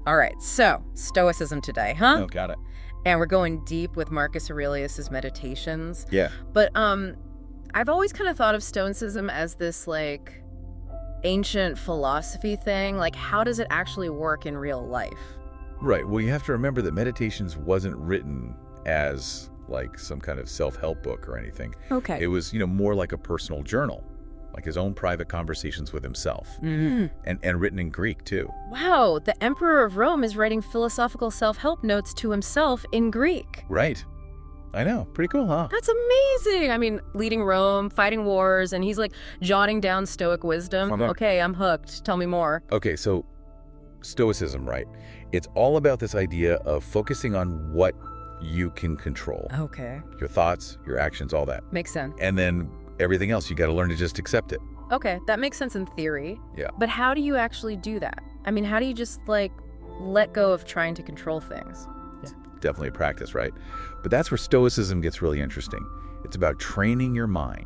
All right, so Stoicism today, huh? Oh, got it. And we're going deep with Marcus Aurelius' Meditations. Yeah. But I've always kind of thought of Stoicism as this, like, ancient philosophy thing. Like, how does it actually work in real life? Right. Well, you have to remember that Meditations wasn't written as, like, some kind of self-help book or anything. Okay. It was, more like a personal journal, like his own private conversations with himself. Mm. And written in Greek, too. Wow, the Emperor of Rome is writing philosophical self-help notes to himself in Greek. Right. I know. Pretty cool, huh? That's amazing. I mean, leading Rome, fighting wars, and he's like jotting down Stoic wisdom. Hold on. Okay, I'm hooked. Tell me more. Okay, so Stoicism, right? It's all about this idea of focusing on what you can control. Okay. Your thoughts, your actions, all that. Makes sense. And then everything else, you got to learn to just accept it. Okay, that makes sense in theory. Yeah. But how do you actually do that? I mean, how do you just, like, let go of trying to control things? Definitely a practice, right? But that's where Stoicism gets really interesting. It's about training your mind,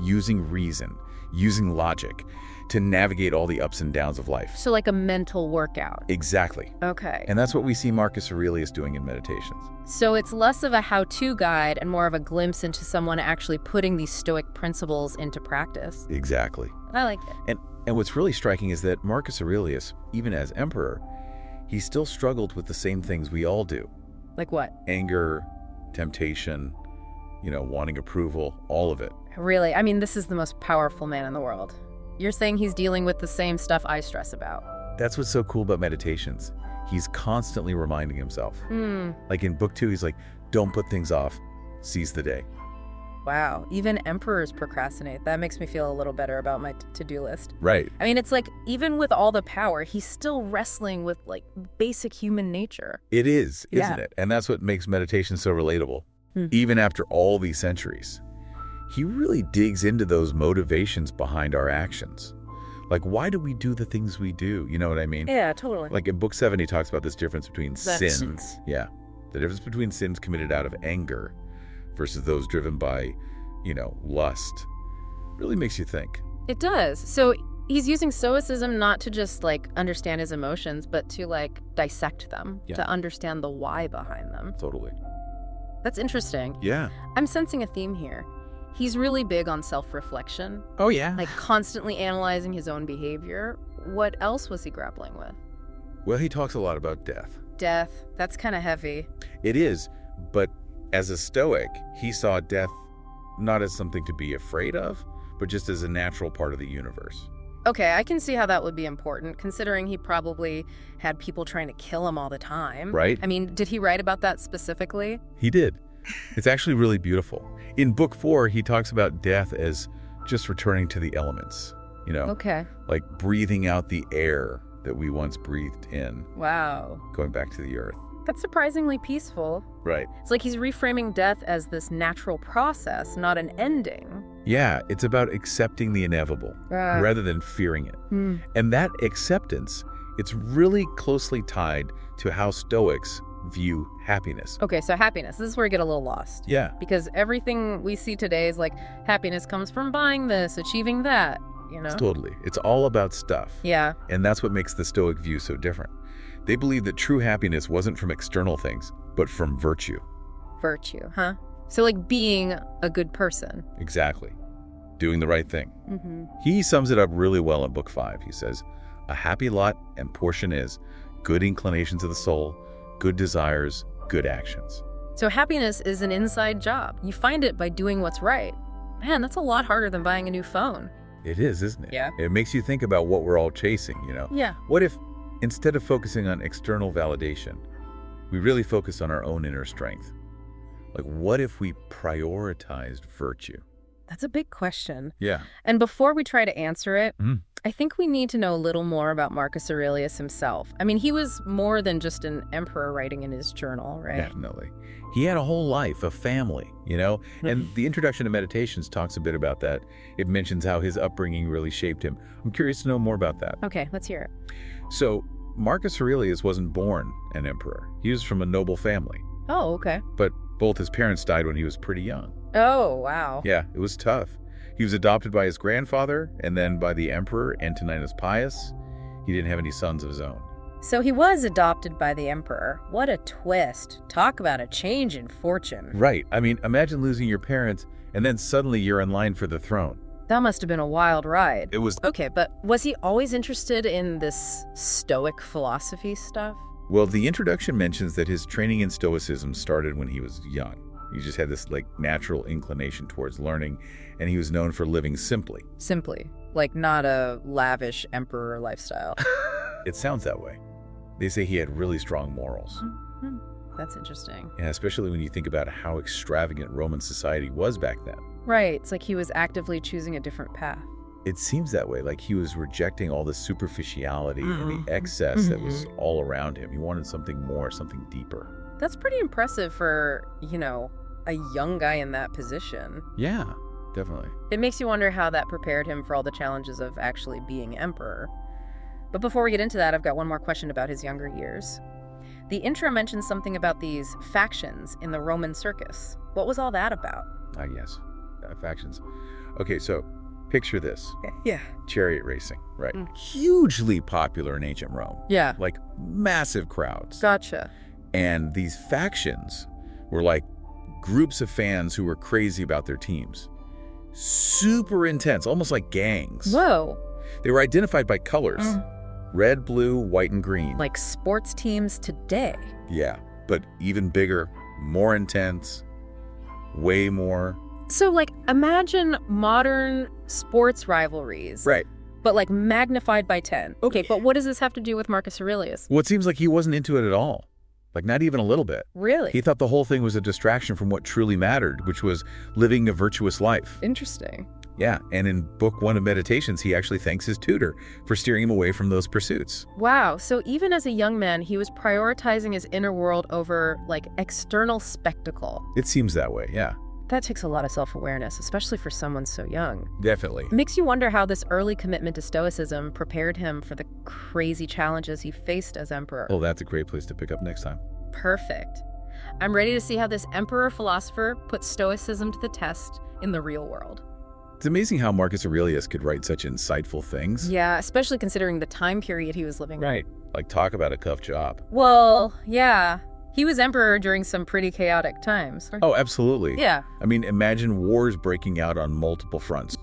using reason, using logic to navigate all the ups and downs of life. So like a mental workout. Exactly. Okay. And that's what we see Marcus Aurelius doing in Meditations. So it's less of a how-to guide and more of a glimpse into someone actually putting these Stoic principles into practice. Exactly. I like it. And what's really striking is that Marcus Aurelius, even as emperor, he still struggled with the same things we all do. Like what? Anger, temptation, wanting approval, all of it. Really? I mean, this is the most powerful man in the world. You're saying he's dealing with the same stuff I stress about. That's what's so cool about Meditations. He's constantly reminding himself. Like in book 2, he's like, don't put things off, seize the day. Wow, even emperors procrastinate. That makes me feel a little better about my to-do list. Right. I mean, it's like, even with all the power, he's still wrestling with, like, basic human nature. It is, isn't Yeah. it? And that's what makes meditation so relatable. Even after all these centuries, he really digs into those motivations behind our actions. Like, why do we do the things we do? You know what I mean? Yeah, totally. Like in book 7, he talks about this difference between That's- sins. Yeah. The difference between sins committed out of anger versus those driven by, lust. Really makes you think. It does. So he's using Stoicism not to just, like, understand his emotions, but to, like, dissect them, Yeah. to understand the why behind them. Totally. That's interesting. Yeah. I'm sensing a theme here. He's really big on self-reflection, Oh, yeah. like constantly analyzing his own behavior. What else was he grappling with? Well, he talks a lot about death. Death. That's kind of heavy. It is, but as a Stoic, he saw death not as something to be afraid of, but just as a natural part of the universe. Okay, I can see how that would be important, considering he probably had people trying to kill him all the time. Right. I mean, did he write about that specifically? He did. It's actually really beautiful. In book 4, he talks about death as just returning to the elements, Okay. like breathing out the air that we once breathed in, Wow. going back to the earth. That's surprisingly peaceful. Right. It's like he's reframing death as this natural process, not an ending. Yeah, it's about accepting the inevitable rather than fearing it. And that acceptance, it's really closely tied to how Stoics view happiness. Okay, so happiness. This is where I get a little lost. Yeah. Because everything we see today is like happiness comes from buying this, achieving that, Totally. It's all about stuff. Yeah. And that's what makes the Stoic view so different. They believe that true happiness wasn't from external things, but from virtue. Virtue, huh? So like being a good person. Exactly. Doing the right thing. Mm-hmm. He sums it up really well in book 5. He says, a happy lot and portion is good inclinations of the soul, good desires, good actions. So happiness is an inside job. You find it by doing what's right. Man, that's a lot harder than buying a new phone. It is, isn't it? Yeah. It makes you think about what we're all chasing, Yeah. What if, instead of focusing on external validation, we really focus on our own inner strength? Like, what if we prioritized virtue? That's a big question. Yeah. And before we try to answer it, Mhm. I think we need to know a little more about Marcus Aurelius himself. I mean, he was more than just an emperor writing in his journal, right? Definitely. He had a whole life, a family, And the introduction to Meditations talks a bit about that. It mentions how his upbringing really shaped him. I'm curious to know more about that. Okay, let's hear it. So, Marcus Aurelius wasn't born an emperor. He was from a noble family. Oh, okay. But both his parents died when he was pretty young. Oh, wow. Yeah, it was tough. He was adopted by his grandfather and then by the emperor Antoninus Pius. He didn't have any sons of his own. So he was adopted by the emperor. What a twist. Talk about a change in fortune. Right. I mean, imagine losing your parents and then suddenly you're in line for the throne. That must have been a wild ride. It was... Okay, but was he always interested in this Stoic philosophy stuff? Well, the introduction mentions that his training in Stoicism started when he was young. He just had this, natural inclination towards learning, and he was known for living simply. Simply. Like not a lavish emperor lifestyle. It sounds that way. They say he had really strong morals. Mm-hmm. That's interesting. Yeah, especially when you think about how extravagant Roman society was back then. Right. It's like he was actively choosing a different path. It seems that way, like he was rejecting all the superficiality and the excess that was all around him. He wanted something more, something deeper. That's pretty impressive for, a young guy in that position. Yeah, definitely. It makes you wonder how that prepared him for all the challenges of actually being emperor. But before we get into that, I've got one more question about his younger years. The intro mentions something about these factions in the Roman circus. What was all that about? Yes, factions. Okay, so picture this. Yeah. Chariot racing, right? Hugely popular in ancient Rome. Yeah. Like massive crowds. Gotcha. And these factions were like groups of fans who were crazy about their teams. Super intense, almost like gangs. Whoa. They were identified by colors. Red, blue, white, and green. Like sports teams today. Yeah, but even bigger, more intense, way more. So, imagine modern sports rivalries. Right. But, magnified by 10. Okay, but what does this have to do with Marcus Aurelius? Well, it seems like he wasn't into it at all. Not even a little bit. Really? He thought the whole thing was a distraction from what truly mattered, which was living a virtuous life. Interesting. Yeah, and in Book 1 of Meditations, he actually thanks his tutor for steering him away from those pursuits. Wow, so even as a young man, he was prioritizing his inner world over, external spectacle. It seems that way, yeah. That takes a lot of self-awareness, especially for someone so young. Definitely. It makes you wonder how this early commitment to Stoicism prepared him for the crazy challenges he faced as emperor. Oh, that's a great place to pick up next time. Perfect. I'm ready to see how this emperor-philosopher puts Stoicism to the test in the real world. It's amazing how Marcus Aurelius could write such insightful things. Yeah, especially considering the time period he was living in. Right. Talk about a tough job. Well, yeah. He was emperor during some pretty chaotic times. Oh, absolutely. Yeah. I mean, imagine wars breaking out on multiple fronts.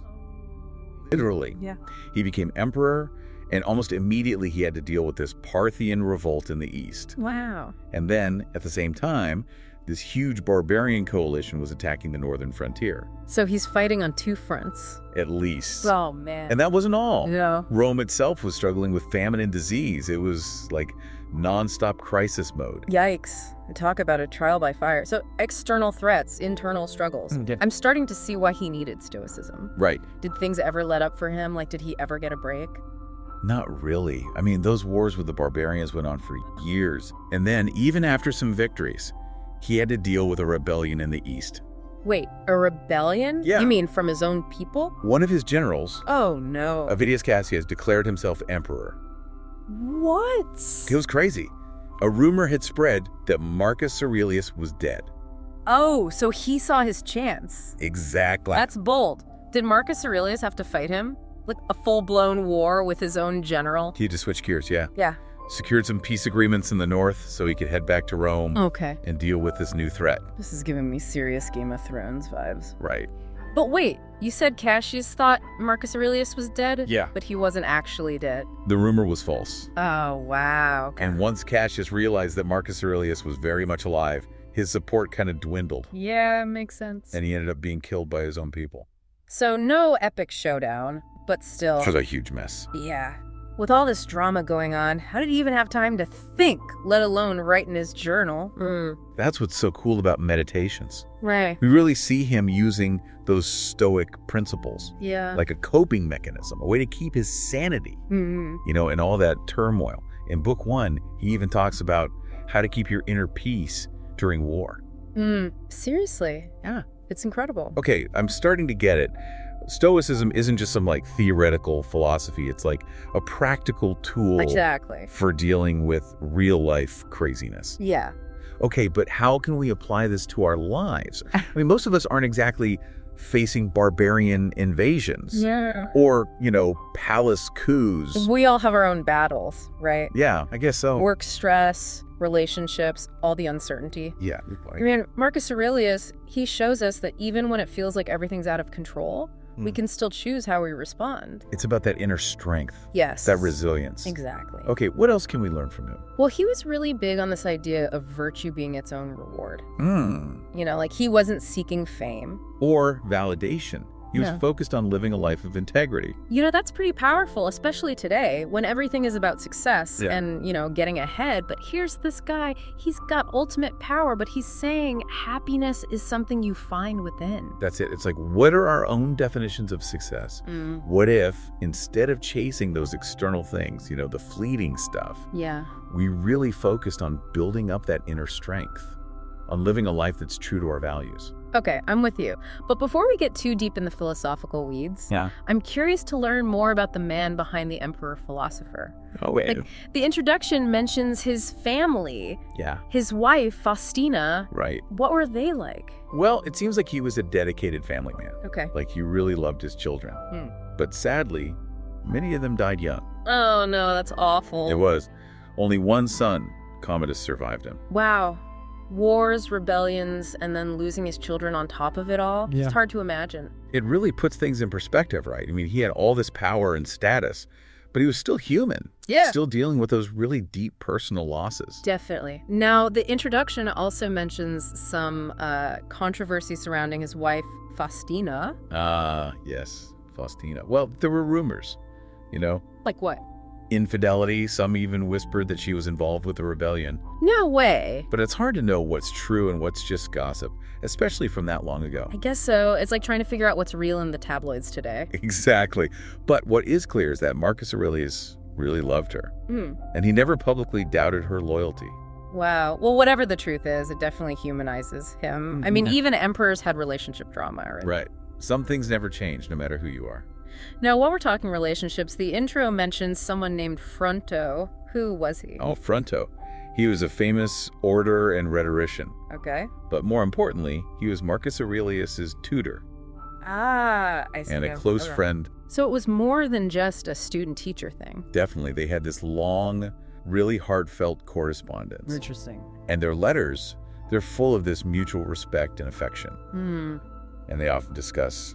Literally. Yeah. He became emperor, and almost immediately he had to deal with this Parthian revolt in the east. Wow. And then, at the same time, this huge barbarian coalition was attacking the northern frontier. So he's fighting on two fronts. At least. Oh, man. And that wasn't all. No. Rome itself was struggling with famine and disease. It was non-stop crisis mode. Yikes. Talk about a trial by fire. So external threats, internal struggles. Yeah. I'm starting to see why he needed Stoicism. Right. Did things ever let up for him? Did he ever get a break? Not really. I mean, those wars with the barbarians went on for years. And then, even after some victories, he had to deal with a rebellion in the east. Wait, a rebellion? Yeah. You mean from his own people? One of his generals, Oh, no. Avidius Cassius, declared himself emperor. What? It was crazy. A rumor had spread that Marcus Aurelius was dead. Oh, so he saw his chance. Exactly. That's bold. Did Marcus Aurelius have to fight him? A full-blown war with his own general? He had to switch gears, yeah. Yeah. Secured some peace agreements in the north so he could head back to Rome Okay. and deal with this new threat. This is giving me serious Game of Thrones vibes. Right. But wait, you said Cassius thought Marcus Aurelius was dead? Yeah. But he wasn't actually dead. The rumor was false. Oh, wow. And once Cassius realized that Marcus Aurelius was very much alive, his support kind of dwindled. Yeah, makes sense. And he ended up being killed by his own people. So no epic showdown, but still. It was a huge mess. Yeah. With all this drama going on, how did he even have time to think, let alone write in his journal? That's what's so cool about Meditations. Right. We really see him using those Stoic principles. Yeah. Like a coping mechanism, a way to keep his sanity, in all that turmoil. In Book 1, he even talks about how to keep your inner peace during war. Seriously? Yeah. It's incredible. Okay, I'm starting to get it. Stoicism isn't just some theoretical philosophy. It's a practical tool Exactly. for dealing with real life craziness. Yeah. Okay, but how can we apply this to our lives? I mean, most of us aren't exactly facing barbarian invasions. Yeah. Or, palace coups. We all have our own battles, right? Yeah, I guess so. Work stress, relationships, all the uncertainty. Yeah, good point. I mean, Marcus Aurelius, he shows us that even when it feels like everything's out of control, we can still choose how we respond. It's about that inner strength. Yes. That resilience. Exactly. Okay, what else can we learn from him? Well, he was really big on this idea of virtue being its own reward. Hmm. Like he wasn't seeking fame. Or validation. He was Yeah. focused on living a life of integrity. That's pretty powerful, especially today when everything is about success and, getting ahead. But here's this guy, he's got ultimate power, but he's saying happiness is something you find within. That's it. It's like, what are our own definitions of success? What if, instead of chasing those external things, the fleeting stuff, Yeah. we really focused on building up that inner strength, on living a life that's true to our values? Okay, I'm with you. But before we get too deep in the philosophical weeds, Yeah. I'm curious to learn more about the man behind the emperor philosopher. Oh, wait. Like, the introduction mentions his family, Yeah. his wife, Faustina. Right. What were they like? Well, it seems like he was a dedicated family man. Okay. Like, he really loved his children. But sadly, many of them died young. Oh, no, that's awful. It was. Only one son, Commodus, survived him. Wow. Wars, rebellions, and then losing his children on top of it all. Yeah. It's hard to imagine. It really puts things in perspective, right? I mean, he had all this power and status, but he was still human. Yeah. Still dealing with those really deep personal losses. Definitely. Now, the introduction also mentions some controversy surrounding his wife, Faustina. Yes, Faustina. Well, there were rumors, Like what? Infidelity. Some even whispered that she was involved with the rebellion. No way. But it's hard to know what's true and what's just gossip, especially from that long ago. I guess so. It's like trying to figure out what's real in the tabloids today. Exactly. But what is clear is that Marcus Aurelius really loved her. And he never publicly doubted her loyalty. Wow. Well, whatever the truth is, it definitely humanizes him. I mean, even emperors had relationship drama. Right. Some things never change, no matter who you are. Now, while we're talking relationships, the intro mentions someone named Fronto. Who was he? Oh, Fronto. He was a famous orator and rhetorician. Okay. But more importantly, he was Marcus Aurelius's tutor Ah, I see. and a close friend. So it was more than just a student-teacher thing. Definitely. They had this long, really heartfelt correspondence. Interesting. And their letters, they're full of this mutual respect and affection. And they often discuss,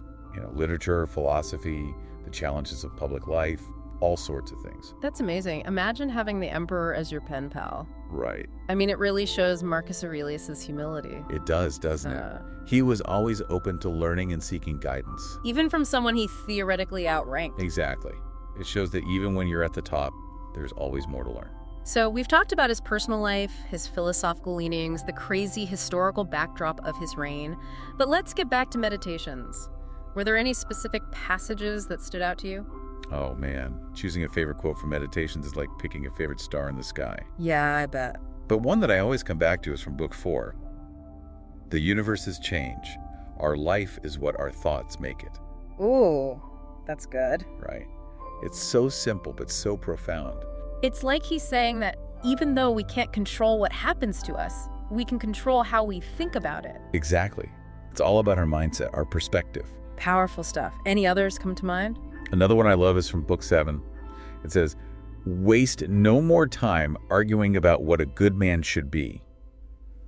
literature, philosophy, the challenges of public life, all sorts of things. That's amazing. Imagine having the emperor as your pen pal. Right. I mean, it really shows Marcus Aurelius's humility. It does, doesn't it? He was always open to learning and seeking guidance. Even from someone he theoretically outranked. Exactly. It shows that even when you're at the top, there's always more to learn. So we've talked about his personal life, his philosophical leanings, the crazy historical backdrop of his reign. But let's get back to Meditations. Were there any specific passages that stood out to you? Oh, man. Choosing a favorite quote from Meditations is like picking a favorite star in the sky. Yeah, I bet. But one that I always come back to is from Book 4. The universe is change. Our life is what our thoughts make it. Ooh, that's good. Right. It's so simple, but so profound. It's like he's saying that even though we can't control what happens to us, we can control how we think about it. Exactly. It's all about our mindset, our perspective. Powerful stuff. Any others come to mind? Another one I love is from Book 7. It says, waste no more time arguing about what a good man should be.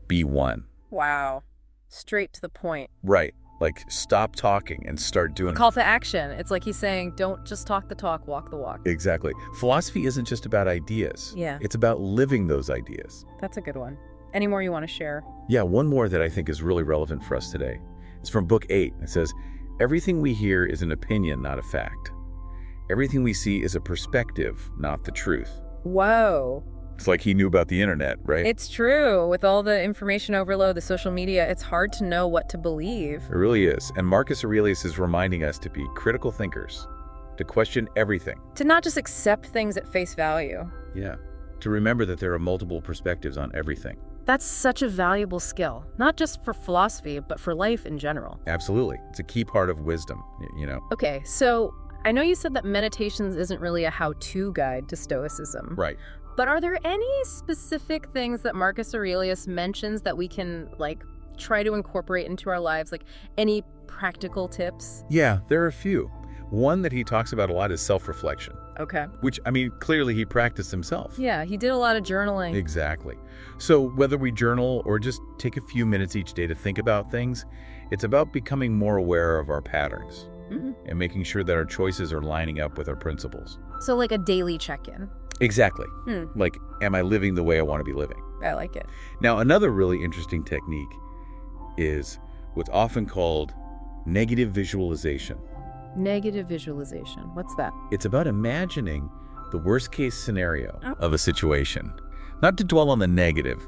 Be one. Wow. Straight to the point. Right. Like, stop talking and start doing it. Call to action. It's like he's saying, don't just talk the talk, walk the walk. Exactly. Philosophy isn't just about ideas. Yeah. It's about living those ideas. That's a good one. Any more you want to share? Yeah, one more that I think is really relevant for us today. It's from Book 8. It says, everything we hear is an opinion, not a fact. Everything we see is a perspective, not the truth. Whoa. It's like he knew about the internet, right? It's true. With all the information overload, the social media, it's hard to know what to believe. It really is. And Marcus Aurelius is reminding us to be critical thinkers, to question everything. To not just accept things at face value. Yeah. To remember that there are multiple perspectives on everything. That's such a valuable skill, not just for philosophy, but for life in general. Absolutely. It's a key part of wisdom, Okay, so I know you said that Meditations isn't really a how-to guide to Stoicism. Right. But are there any specific things that Marcus Aurelius mentions that we can, try to incorporate into our lives? Like any practical tips? Yeah, there are a few. One that he talks about a lot is self-reflection. Okay. Which, I mean, clearly he practiced himself. Yeah, he did a lot of journaling. Exactly. So whether we journal or just take a few minutes each day to think about things, it's about becoming more aware of our patterns and making sure that our choices are lining up with our principles. So like a daily check-in. Exactly. Like, am I living the way I want to be living? I like it. Now, another really interesting technique is what's often called negative visualization. Negative visualization. What's that? It's about imagining the worst-case scenario of a situation. Not to dwell on the negative,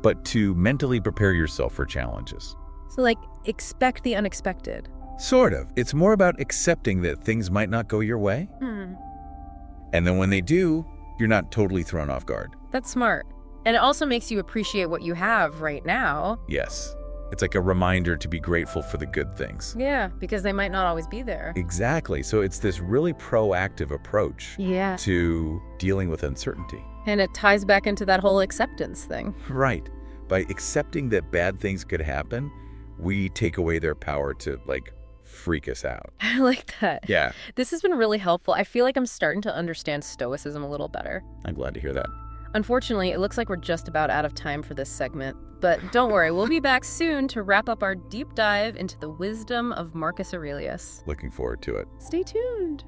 but to mentally prepare yourself for challenges. So like expect the unexpected. Sort of. It's more about accepting that things might not go your way. And then when they do, you're not totally thrown off guard. That's smart. And it also makes you appreciate what you have right now. Yes. It's like a reminder to be grateful for the good things. Yeah, because they might not always be there. Exactly. So it's this really proactive approach to dealing with uncertainty. And it ties back into that whole acceptance thing. Right. By accepting that bad things could happen, we take away their power to, like, freak us out. I like that. Yeah. This has been really helpful. I feel like I'm starting to understand Stoicism a little better. I'm glad to hear that. Unfortunately, it looks like we're just about out of time for this segment. But don't worry, we'll be back soon to wrap up our deep dive into the wisdom of Marcus Aurelius. Looking forward to it. Stay tuned.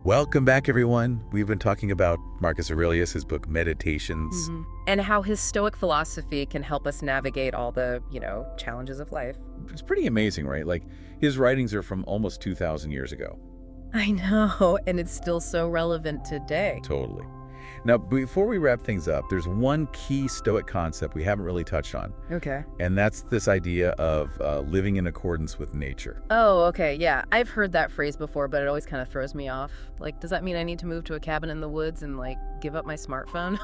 Welcome back, everyone. We've been talking about Marcus Aurelius, his book Meditations. And how his Stoic philosophy can help us navigate all the, challenges of life. It's pretty amazing, right? Like, his writings are from almost 2,000 years ago. I know, and it's still so relevant today. Totally. Now, before we wrap things up, there's one key Stoic concept we haven't really touched on. Okay. And that's this idea of living in accordance with nature. Oh, okay, yeah. I've heard that phrase before, but it always kind of throws me off. Like, does that mean I need to move to a cabin in the woods and, give up my smartphone?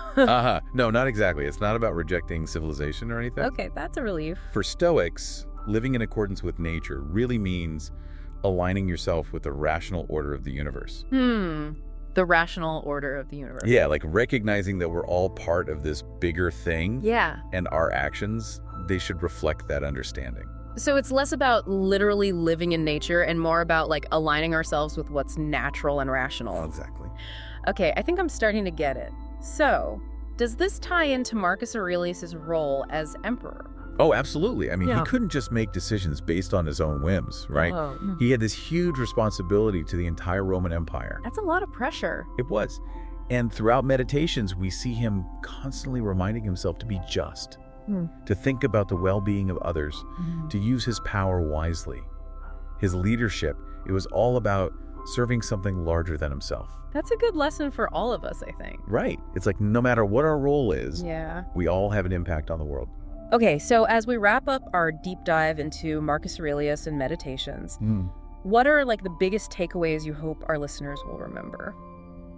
No, not exactly. It's not about rejecting civilization or anything. Okay, that's a relief. For Stoics, living in accordance with nature really means aligning yourself with the rational order of the universe. The rational order of the universe. Yeah, like recognizing that we're all part of this bigger thing. Yeah. And our actions, they should reflect that understanding. So it's less about literally living in nature and more about aligning ourselves with what's natural and rational. Exactly. Okay, I think I'm starting to get it. So, does this tie into Marcus Aurelius's role as emperor? Oh, absolutely. I mean, he couldn't just make decisions based on his own whims, right? He had this huge responsibility to the entire Roman Empire. That's a lot of pressure. It was. And throughout Meditations, we see him constantly reminding himself to be just, to think about the well-being of others, to use his power wisely. His leadership, it was all about serving something larger than himself. That's a good lesson for all of us, I think. Right. It's like no matter what our role is, we all have an impact on the world. Okay, so as we wrap up our deep dive into Marcus Aurelius and Meditations, what are the biggest takeaways you hope our listeners will remember?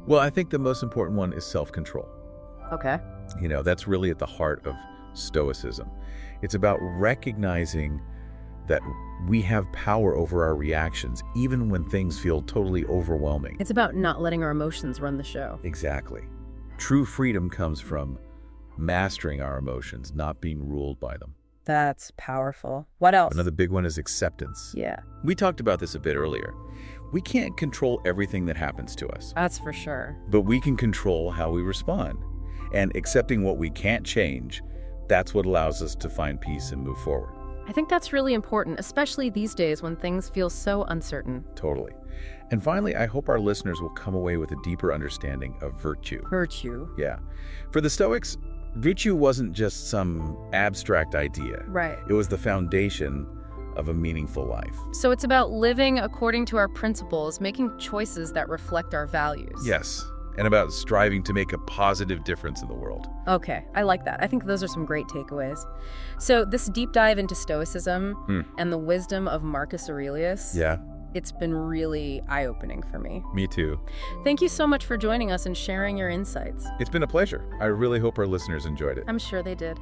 Well, I think the most important one is self-control. Okay. That's really at the heart of Stoicism. It's about recognizing that we have power over our reactions, even when things feel totally overwhelming. It's about not letting our emotions run the show. Exactly. True freedom comes from mastering our emotions, not being ruled by them. That's powerful. What else? Another big one is acceptance. Yeah. We talked about this a bit earlier. We can't control everything that happens to us. That's for sure. But we can control how we respond. And accepting what we can't change, that's what allows us to find peace and move forward. I think that's really important, especially these days when things feel so uncertain. Totally. And finally, I hope our listeners will come away with a deeper understanding of virtue. Virtue? Yeah. For the Stoics, virtue wasn't just some abstract idea. Right. It was the foundation of a meaningful life. So it's about living according to our principles, making choices that reflect our values. Yes. And about striving to make a positive difference in the world. Okay, I like that. I think those are some great takeaways. So this deep dive into Stoicism and the wisdom of Marcus Aurelius, it's been really eye-opening for me. Me too. Thank you so much for joining us and sharing your insights. It's been a pleasure. I really hope our listeners enjoyed it. I'm sure they did.